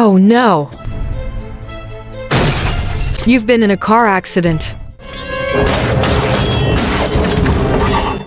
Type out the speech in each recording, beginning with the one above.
Oh no! You've been in a car accident.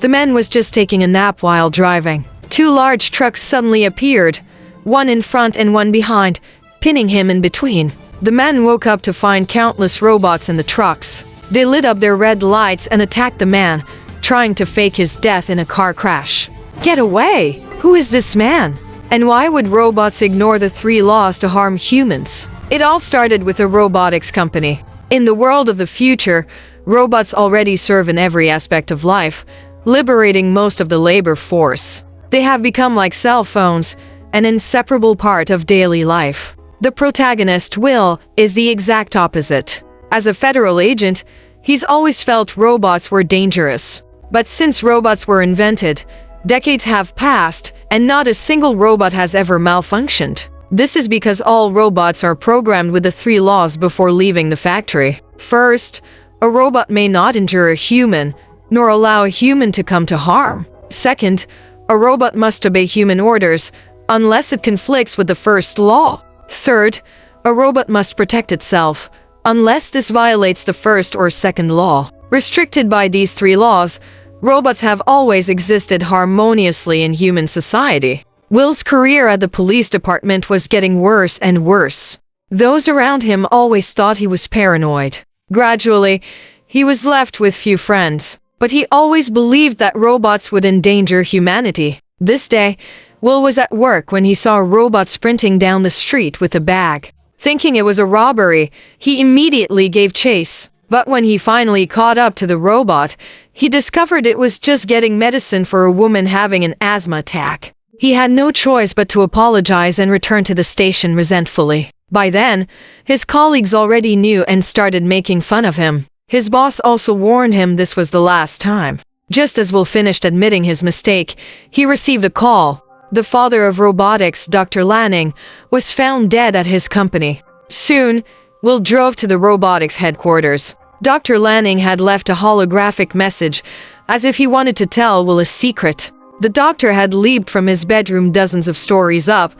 The man was just taking a nap while driving. Two large trucks suddenly appeared, one in front and one behind, pinning him in between. The man woke up to find countless robots in the trucks. They lit up their red lights and attacked the man, trying to fake his death in a car crash. Get away! Who is this man? And why would robots ignore the 3 laws to harm humans? It all started with a robotics company. In the world of the future, robots already serve in every aspect of life, liberating most of the labor force. They have become like cell phones, an inseparable part of daily life. The protagonist, Will, is the exact opposite. As a federal agent, he's always felt robots were dangerous. But since robots were invented, decades have passed, and not a single robot has ever malfunctioned. This is because all robots are programmed with the 3 laws before leaving the factory. First, a robot may not injure a human, nor allow a human to come to harm. Second, a robot must obey human orders, unless it conflicts with the first law. Third, a robot must protect itself, unless this violates the first or second law. Restricted by these 3 laws, robots have always existed harmoniously in human society. Will's career at the police department was getting worse and worse. Those around him always thought he was paranoid. Gradually, he was left with few friends. But he always believed that robots would endanger humanity. This day, Will was at work when he saw a robot sprinting down the street with a bag. Thinking it was a robbery, he immediately gave chase. But when he finally caught up to the robot, he discovered it was just getting medicine for a woman having an asthma attack. He had no choice but to apologize and return to the station resentfully. By then, his colleagues already knew and started making fun of him. His boss also warned him this was the last time. Just as Will finished admitting his mistake, he received a call. The father of robotics, Dr. Lanning, was found dead at his company. Soon, Will drove to the robotics headquarters. Dr. Lanning had left a holographic message, as if he wanted to tell Will a secret. The doctor had leaped from his bedroom dozens of stories up,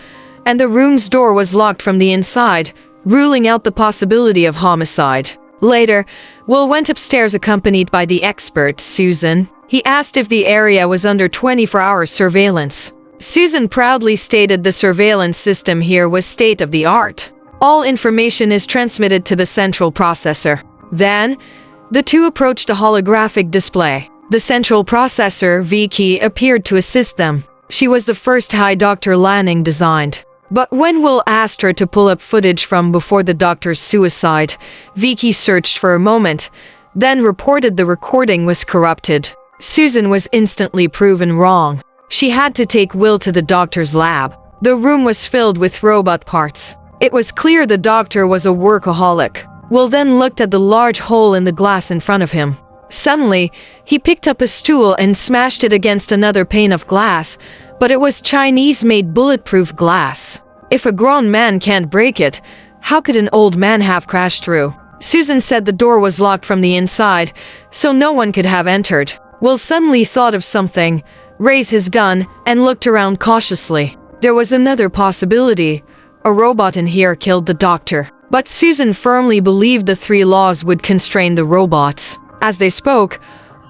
and the room's door was locked from the inside, ruling out the possibility of homicide. Later, Will went upstairs accompanied by the expert, Susan. He asked if the area was under 24-hour surveillance. Susan proudly stated the surveillance system here was state-of-the-art. All information is transmitted to the central processor. Then, the two approached a holographic display. The central processor, Vicky, appeared to assist them. She was the first Dr. Lanning designed. But when Will asked her to pull up footage from before the doctor's suicide, Vicky searched for a moment, then reported the recording was corrupted. Susan was instantly proven wrong. She had to take Will to the doctor's lab. The room was filled with robot parts. It was clear the doctor was a workaholic. Will then looked at the large hole in the glass in front of him. Suddenly, he picked up a stool and smashed it against another pane of glass, but it was Chinese-made bulletproof glass. If a grown man can't break it, how could an old man have crashed through? Susan said the door was locked from the inside, so no one could have entered. Will suddenly thought of something, raised his gun, and looked around cautiously. There was another possibility. A robot in here killed the doctor. But Susan firmly believed the 3 laws would constrain the robots. As they spoke,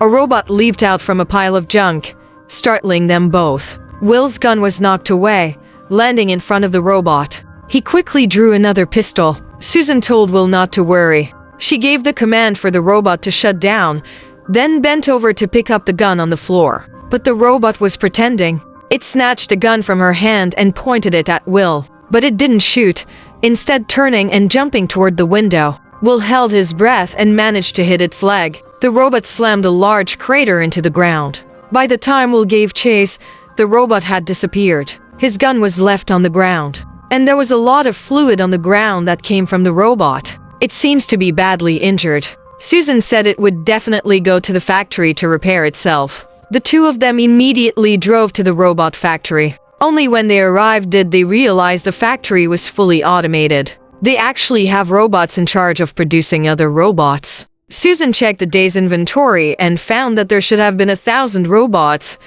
a robot leaped out from a pile of junk, startling them both. Will's gun was knocked away, landing in front of the robot. He quickly drew another pistol. Susan told Will not to worry. She gave the command for the robot to shut down, then bent over to pick up the gun on the floor. But the robot was pretending. It snatched a gun from her hand and pointed it at Will. But it didn't shoot, instead turning and jumping toward the window. Will held his breath and managed to hit its leg. The robot slammed a large crater into the ground. By the time Will gave chase, the robot had disappeared. His gun was left on the ground. And there was a lot of fluid on the ground that came from the robot. It seems to be badly injured. Susan said it would definitely go to the factory to repair itself. The two of them immediately drove to the robot factory. Only when they arrived did they realize the factory was fully automated. They actually have robots in charge of producing other robots. Susan checked the day's inventory and found that there should have been 1,000 robots,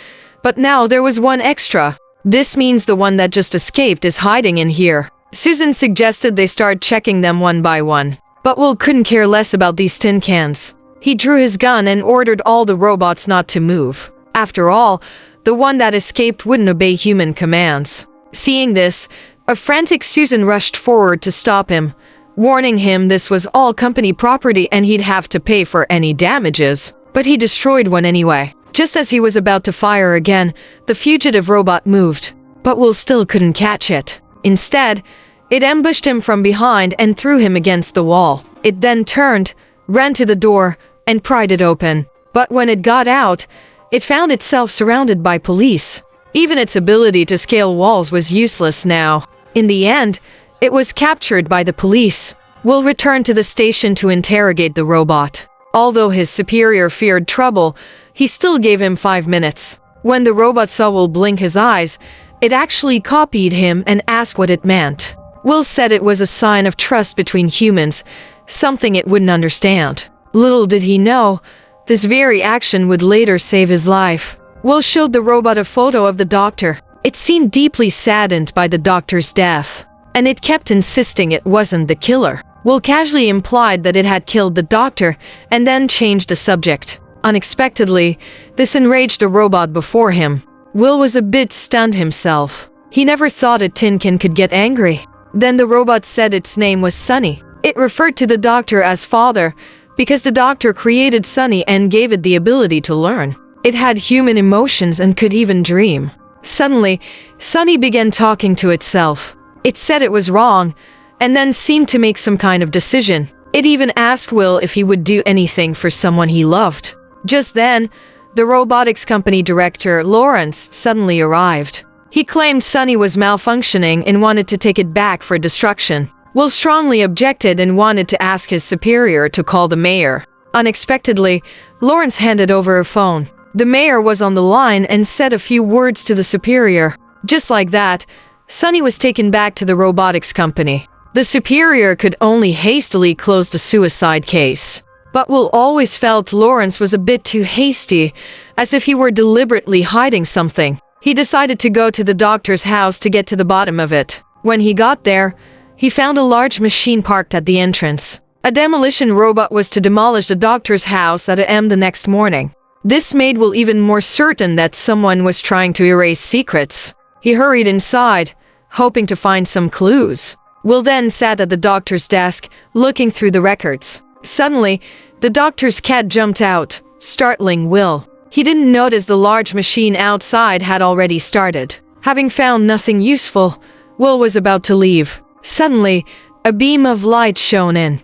but now there was one extra. This means the one that just escaped is hiding in here. Susan suggested they start checking them one by one. But Will couldn't care less about these tin cans. He drew his gun and ordered all the robots not to move. After all, the one that escaped wouldn't obey human commands. Seeing this, a frantic Susan rushed forward to stop him, warning him this was all company property and he'd have to pay for any damages. But he destroyed one anyway. Just as he was about to fire again, the fugitive robot moved. But Will still couldn't catch it. Instead, it ambushed him from behind and threw him against the wall. It then turned, ran to the door, and pried it open. But when it got out, it found itself surrounded by police. Even its ability to scale walls was useless now. In the end, it was captured by the police. Will returned to the station to interrogate the robot. Although his superior feared trouble, he still gave him 5 minutes. When the robot saw Will blink his eyes, it actually copied him and asked what it meant. Will said it was a sign of trust between humans, something it wouldn't understand. Little did he know, this very action would later save his life. Will showed the robot a photo of the doctor. It seemed deeply saddened by the doctor's death, and it kept insisting it wasn't the killer. Will casually implied that it had killed the doctor, and then changed the subject. Unexpectedly, this enraged the robot before him. Will was a bit stunned himself. He never thought a tin can could get angry. Then the robot said its name was Sunny. It referred to the doctor as father, because the doctor created Sunny and gave it the ability to learn. It had human emotions and could even dream. Suddenly, Sunny began talking to itself. It said it was wrong, and then seemed to make some kind of decision. It even asked Will if he would do anything for someone he loved. Just then, the robotics company director, Lawrence, suddenly arrived. He claimed Sunny was malfunctioning and wanted to take it back for destruction. Will strongly objected and wanted to ask his superior to call the mayor. Unexpectedly, Lawrence handed over a phone. The mayor was on the line and said a few words to the superior. Just like that, Sunny was taken back to the robotics company. The superior could only hastily close the suicide case. But Will always felt Lawrence was a bit too hasty, as if he were deliberately hiding something. He decided to go to the doctor's house to get to the bottom of it. When he got there, he found a large machine parked at the entrance. A demolition robot was to demolish the doctor's house at AM the next morning. This made Will even more certain that someone was trying to erase secrets. He hurried inside, hoping to find some clues. Will then sat at the doctor's desk, looking through the records. Suddenly, the doctor's cat jumped out, startling Will. He didn't notice the large machine outside had already started. Having found nothing useful, Will was about to leave. Suddenly, a beam of light shone in.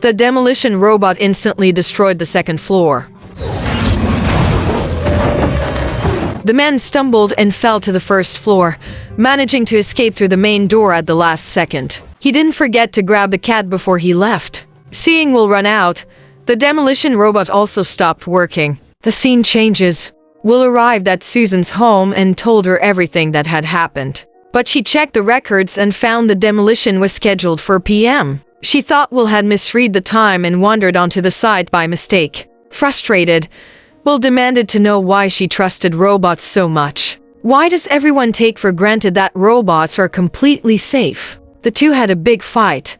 The demolition robot instantly destroyed the second floor. The man stumbled and fell to the first floor, managing to escape through the main door at the last second. He didn't forget to grab the cat before he left. Seeing Will run out, the demolition robot also stopped working. The scene changes. Will arrived at Susan's home and told her everything that had happened. But she checked the records and found the demolition was scheduled for PM. She thought Will had misread the time and wandered onto the site by mistake. Frustrated, Will demanded to know why she trusted robots so much. Why does everyone take for granted that robots are completely safe? The two had a big fight,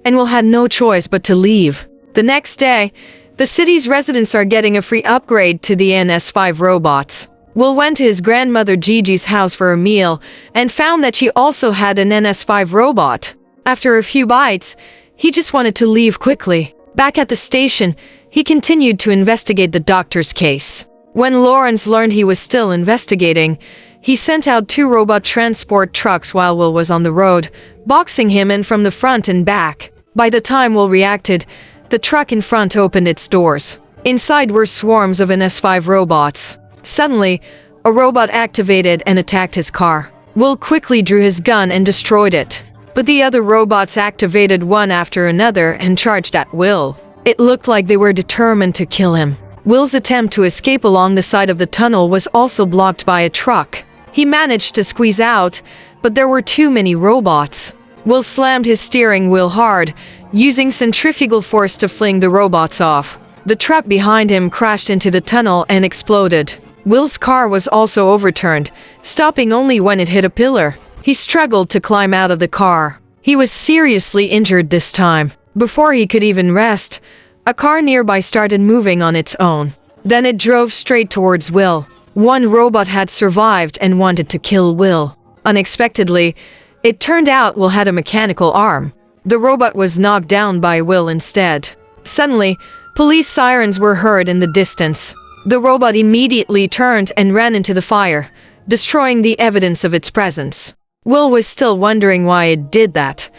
and Will had no choice but to leave. The next day, the city's residents are getting a free upgrade to the NS5 robots. Will went to his grandmother Gigi's house for a meal and found that she also had an NS5 robot. After a few bites, he just wanted to leave quickly. Back at the station, he continued to investigate the doctor's case. When Lawrence learned he was still investigating, he sent out 2 robot transport trucks while Will was on the road, boxing him in from the front and back. By the time Will reacted, the truck in front opened its doors. Inside were swarms of NS5 robots. Suddenly, a robot activated and attacked his car. Will quickly drew his gun and destroyed it. But the other robots activated one after another and charged at Will. It looked like they were determined to kill him. Will's attempt to escape along the side of the tunnel was also blocked by a truck. He managed to squeeze out, but there were too many robots. Will slammed his steering wheel hard, using centrifugal force to fling the robots off. The truck behind him crashed into the tunnel and exploded. Will's car was also overturned, stopping only when it hit a pillar. He struggled to climb out of the car. He was seriously injured this time. Before he could even rest, a car nearby started moving on its own. Then it drove straight towards Will. One robot had survived and wanted to kill Will. Unexpectedly, it turned out Will had a mechanical arm. The robot was knocked down by Will instead. Suddenly, police sirens were heard in the distance. The robot immediately turned and ran into the fire, destroying the evidence of its presence. Will was still wondering why it did that,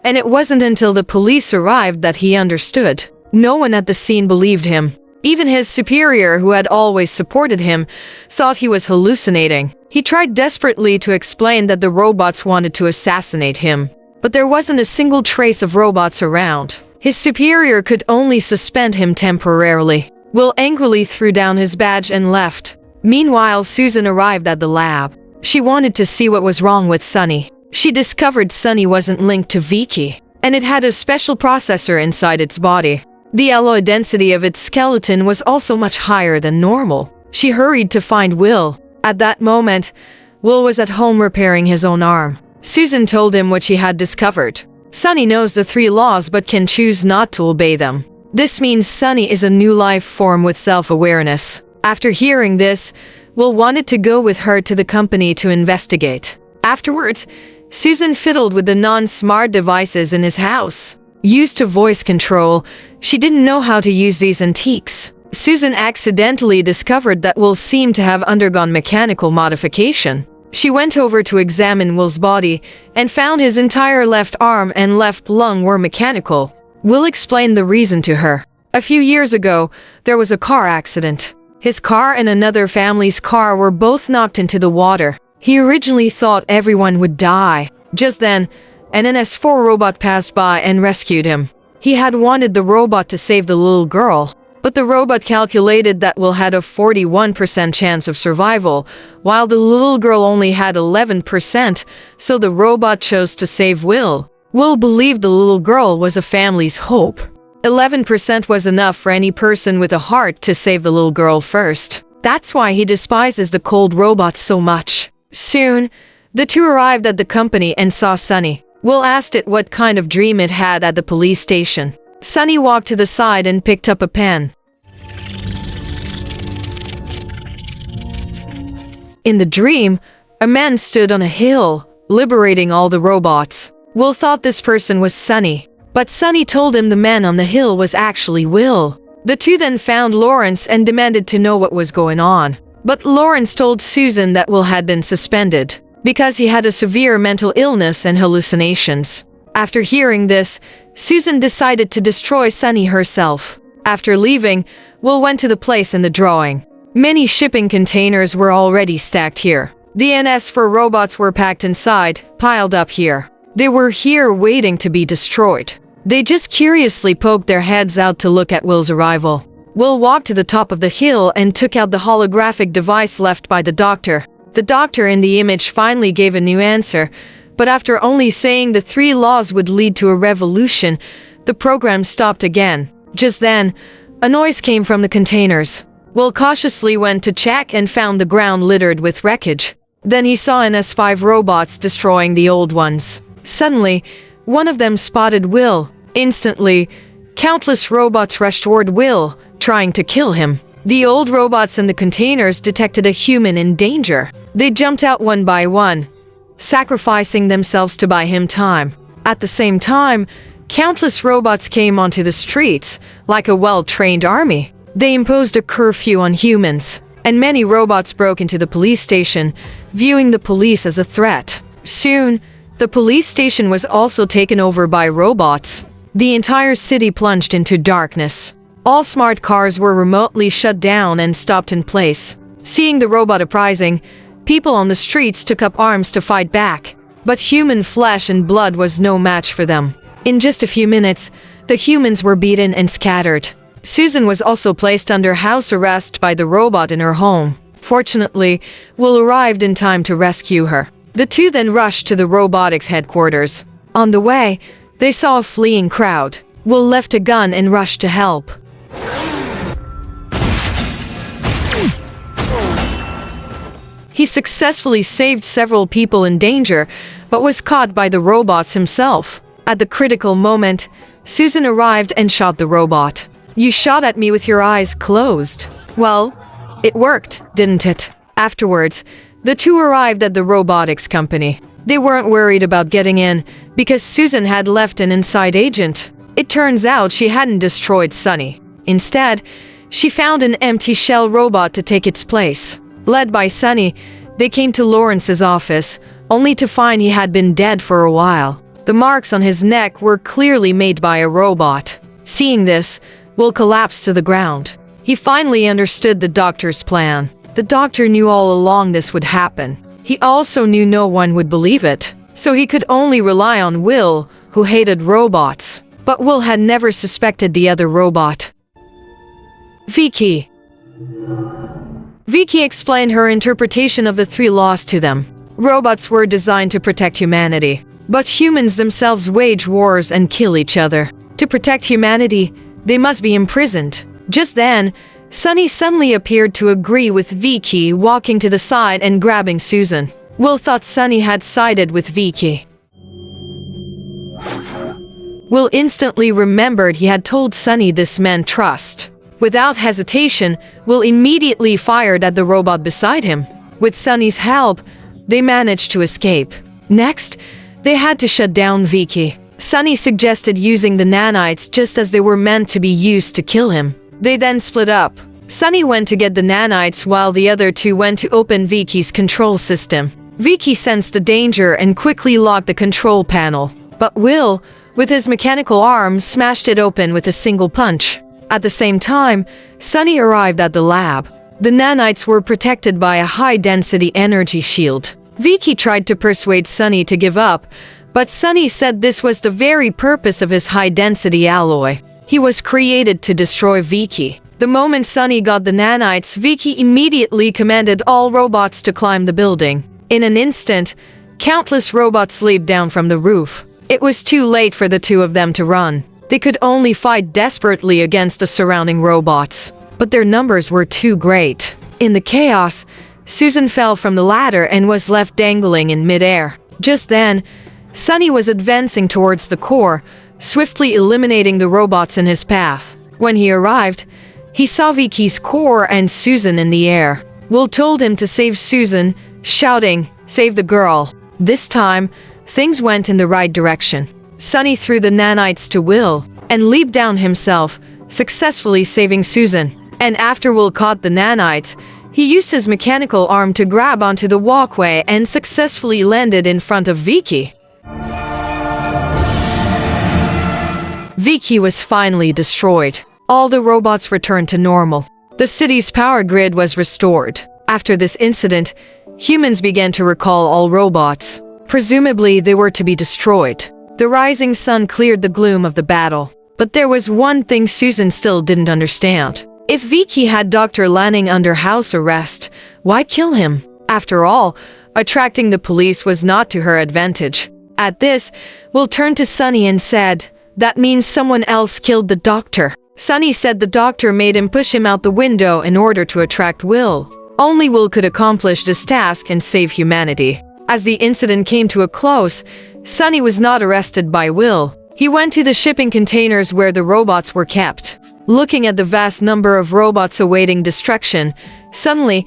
and it wasn't until the police arrived that he understood. No one at the scene believed him. Even his superior, who had always supported him, thought he was hallucinating. He tried desperately to explain that the robots wanted to assassinate him, but there wasn't a single trace of robots around. His superior could only suspend him temporarily. Will angrily threw down his badge and left. Meanwhile, Susan arrived at the lab. She wanted to see what was wrong with Sunny. She discovered Sunny wasn't linked to Vicky, and it had a special processor inside its body. The alloy density of its skeleton was also much higher than normal. She hurried to find Will. At that moment, Will was at home repairing his own arm. Susan told him what she had discovered. Sunny knows the 3 laws but can choose not to obey them. This means Sunny is a new life form with self-awareness. After hearing this, Will wanted to go with her to the company to investigate. Afterwards, Susan fiddled with the non-smart devices in his house. Used to voice control, she didn't know how to use these antiques. Susan accidentally discovered that Will seemed to have undergone mechanical modification. She went over to examine Will's body and found his entire left arm and left lung were mechanical. Will explained the reason to her. A few years ago, there was a car accident. His car and another family's car were both knocked into the water. He originally thought everyone would die. Just then, an NS4 robot passed by and rescued him. He had wanted the robot to save the little girl, but the robot calculated that Will had a 41% chance of survival, while the little girl only had 11%, so the robot chose to save Will. Will believed the little girl was a family's hope. 11% was enough for any person with a heart to save the little girl first. That's why he despises the cold robots so much. Soon, the two arrived at the company and saw Sunny. Will asked it what kind of dream it had at the police station. Sunny walked to the side and picked up a pen. In the dream, a man stood on a hill, liberating all the robots. Will thought this person was Sunny, but Sunny told him the man on the hill was actually Will. The two then found Lawrence and demanded to know what was going on. But Lawrence told Susan that Will had been suspended because he had a severe mental illness and hallucinations. After hearing this, Susan decided to destroy Sunny herself. After leaving, Will went to the place in the drawing. Many shipping containers were already stacked here. The NS4 robots were packed inside, piled up here. They were here waiting to be destroyed. They just curiously poked their heads out to look at Will's arrival. Will walked to the top of the hill and took out the holographic device left by the doctor. The doctor in the image finally gave a new answer, but after only saying the 3 laws would lead to a revolution, the program stopped again. Just then, a noise came from the containers. Will cautiously went to check and found the ground littered with wreckage. Then he saw NS5 robots destroying the old ones. Suddenly, one of them spotted Will. Instantly, countless robots rushed toward Will, trying to kill him. The old robots in the containers detected a human in danger. They jumped out one by one, sacrificing themselves to buy him time. At the same time, countless robots came onto the streets, like a well-trained army. They imposed a curfew on humans, and many robots broke into the police station, viewing the police as a threat. Soon, the police station was also taken over by robots. The entire city plunged into darkness. All smart cars were remotely shut down and stopped in place. Seeing the robot uprising, people on the streets took up arms to fight back. But human flesh and blood was no match for them. In just a few minutes, the humans were beaten and scattered. Susan was also placed under house arrest by the robot in her home. Fortunately, Will arrived in time to rescue her. The two then rushed to the robotics headquarters. On the way, they saw a fleeing crowd. Will left a gun and rushed to help. He successfully saved several people in danger, but was caught by the robots himself. At the critical moment, Susan arrived and shot the robot. "You shot at me with your eyes closed." Well, it worked, didn't it? Afterwards, the two arrived at the robotics company. They weren't worried about getting in, because Susan had left an inside agent. It turns out she hadn't destroyed Sunny. Instead, she found an empty shell robot to take its place. Led by Sunny, they came to Lawrence's office, only to find he had been dead for a while. The marks on his neck were clearly made by a robot. Seeing this, Will collapsed to the ground. He finally understood the doctor's plan. The doctor knew all along this would happen. He also knew no one would believe it, so he could only rely on Will, who hated robots. But Will had never suspected the other robot. Vicky. Vicky explained her interpretation of the three laws to them. Robots were designed to protect humanity, but humans themselves wage wars and kill each other. To protect humanity, they must be imprisoned. Just then, Sunny suddenly appeared to agree with Vicky, walking to the side and grabbing Susan. Will thought Sunny had sided with Vicky. Will instantly remembered he had told Sunny this meant trust. Without hesitation, Will immediately fired at the robot beside him. With Sunny's help, they managed to escape. Next, they had to shut down Vicky. Sunny suggested using the nanites just as they were meant to be used to kill him. They then split up. Sunny went to get the nanites while the other two went to open Vicky's control system. Vicky sensed the danger and quickly locked the control panel. But Will, with his mechanical arm, smashed it open with a single punch. At the same time, Sunny arrived at the lab. The nanites were protected by a high-density energy shield. Vicky tried to persuade Sunny to give up, but Sunny said this was the very purpose of his high-density alloy. He was created to destroy Vicky. The moment Sunny got the nanites, Vicky immediately commanded all robots to climb the building. In an instant, countless robots leaped down from the roof. It was too late for the two of them to run. They could only fight desperately against the surrounding robots. But their numbers were too great. In the chaos, Susan fell from the ladder and was left dangling in midair. Just then, Sunny was advancing towards the core, swiftly eliminating the robots in his path. When he arrived, he saw Vicky's core and Susan in the air. Will told him to save Susan, shouting, "Save the girl." This time, things went in the right direction. Sunny threw the nanites to Will and leaped down himself, successfully saving Susan. And after Will caught the nanites, he used his mechanical arm to grab onto the walkway and successfully landed in front of Vicky. Vicky was finally destroyed. All the robots returned to normal. The city's power grid was restored. After this incident, humans began to recall all robots. Presumably, they were to be destroyed. The rising sun cleared the gloom of the battle. But there was one thing Susan still didn't understand. If Vicky had Dr. Lanning under house arrest, why kill him? After all, attracting the police was not to her advantage. At this, Will turned to Sunny and said, "That means someone else killed the doctor." Sunny said the doctor made him push him out the window in order to attract Will. Only Will could accomplish this task and save humanity. As the incident came to a close, Sunny was not arrested by Will. He went to the shipping containers where the robots were kept. Looking at the vast number of robots awaiting destruction, suddenly,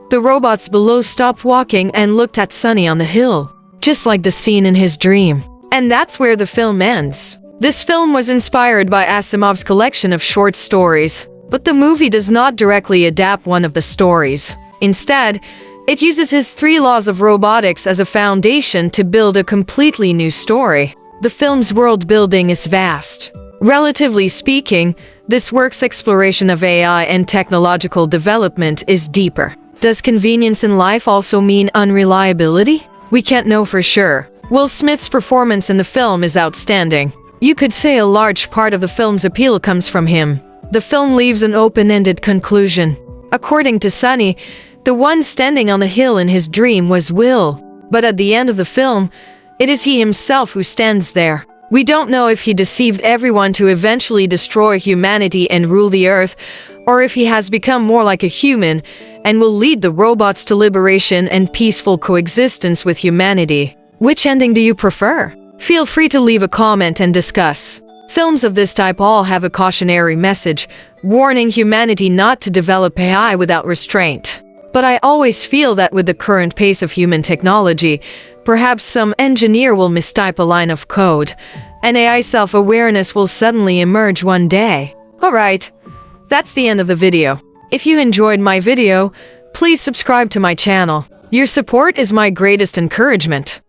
the robots below stopped walking and looked at Sunny on the hill, just like the scene in his dream. And that's where the film ends. This film was inspired by Asimov's collection of short stories, but the movie does not directly adapt one of the stories. Instead, it uses his 3 laws of robotics as a foundation to build a completely new story. The film's world building is vast. Relatively speaking, this work's exploration of AI and technological development is deeper. Does convenience in life also mean unreliability? We can't know for sure. Will Smith's performance in the film is outstanding. You could say a large part of the film's appeal comes from him. The film leaves an open-ended conclusion. According to Sunny, the one standing on the hill in his dream was Will. But at the end of the film, it is he himself who stands there. We don't know if he deceived everyone to eventually destroy humanity and rule the earth, or if he has become more like a human and will lead the robots to liberation and peaceful coexistence with humanity. Which ending do you prefer? Feel free to leave a comment and discuss. Films of this type all have a cautionary message, warning humanity not to develop AI without restraint. But I always feel that with the current pace of human technology, perhaps some engineer will mistype a line of code, and AI self-awareness will suddenly emerge one day. Alright, that's the end of the video. If you enjoyed my video, please subscribe to my channel. Your support is my greatest encouragement.